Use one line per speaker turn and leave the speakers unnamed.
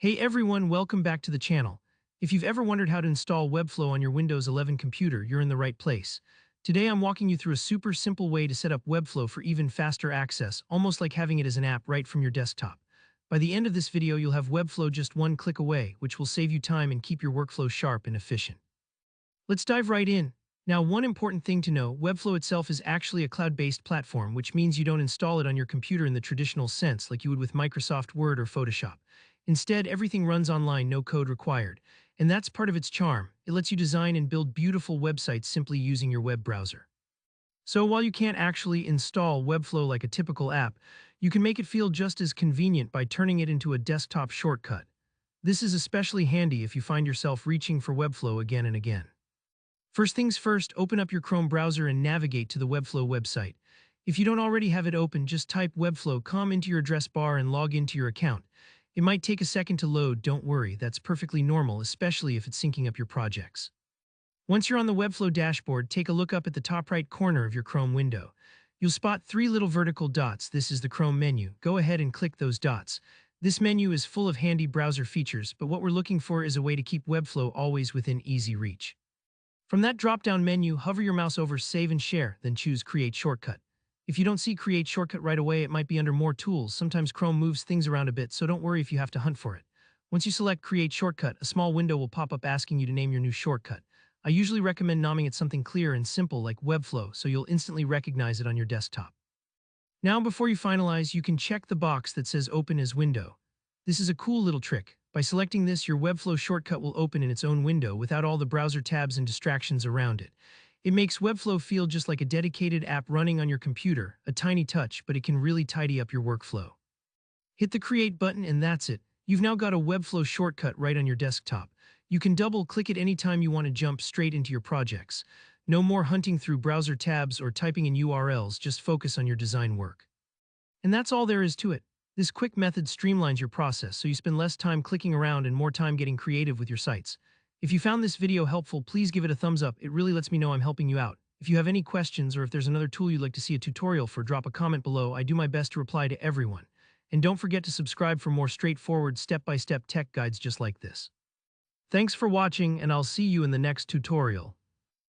Hey everyone, welcome back to the channel. If you've ever wondered how to install Webflow on your Windows 11 computer, you're in the right place. Today I'm walking you through a super simple way to set up Webflow for even faster access, almost like having it as an app right from your desktop. By the end of this video, you'll have Webflow just one click away, which will save you time and keep your workflow sharp and efficient. Let's dive right in. Now, one important thing to know, Webflow itself is actually a cloud-based platform, which means you don't install it on your computer in the traditional sense like you would with Microsoft Word or Photoshop. Instead, everything runs online, no code required. And that's part of its charm. It lets you design and build beautiful websites simply using your web browser. So while you can't actually install Webflow like a typical app, you can make it feel just as convenient by turning it into a desktop shortcut. This is especially handy if you find yourself reaching for Webflow again and again. First things first, open up your Chrome browser and navigate to the Webflow website. If you don't already have it open, just type Webflow.com into your address bar and log into your account. It might take a second to load, don't worry, that's perfectly normal, especially if it's syncing up your projects. Once you're on the Webflow dashboard, take a look up at the top right corner of your Chrome window. You'll spot three little vertical dots. This is the Chrome menu. Go ahead and click those dots. This menu is full of handy browser features, but what we're looking for is a way to keep Webflow always within easy reach. From that drop-down menu, hover your mouse over Save and Share, then choose Create Shortcut. If you don't see Create Shortcut right away, it might be under More Tools. Sometimes Chrome moves things around a bit, so don't worry if you have to hunt for it. Once you select Create Shortcut, a small window will pop up asking you to name your new shortcut. I usually recommend naming it something clear and simple like Webflow, so you'll instantly recognize it on your desktop. Now, before you finalize, you can check the box that says Open as Window. This is a cool little trick. By selecting this, your Webflow shortcut will open in its own window without all the browser tabs and distractions around it. It makes Webflow feel just like a dedicated app running on your computer, a tiny touch, but it can really tidy up your workflow. Hit the Create button and that's it. You've now got a Webflow shortcut right on your desktop. You can double-click it anytime you want to jump straight into your projects. No more hunting through browser tabs or typing in URLs, just focus on your design work. And that's all there is to it. This quick method streamlines your process so you spend less time clicking around and more time getting creative with your sites. If you found this video helpful, please give it a thumbs up. It really lets me know I'm helping you out. If you have any questions or if there's another tool you'd like to see a tutorial for, drop a comment below. I do my best to reply to everyone. And don't forget to subscribe for more straightforward step-by-step tech guides just like this. Thanks for watching, and I'll see you in the next tutorial.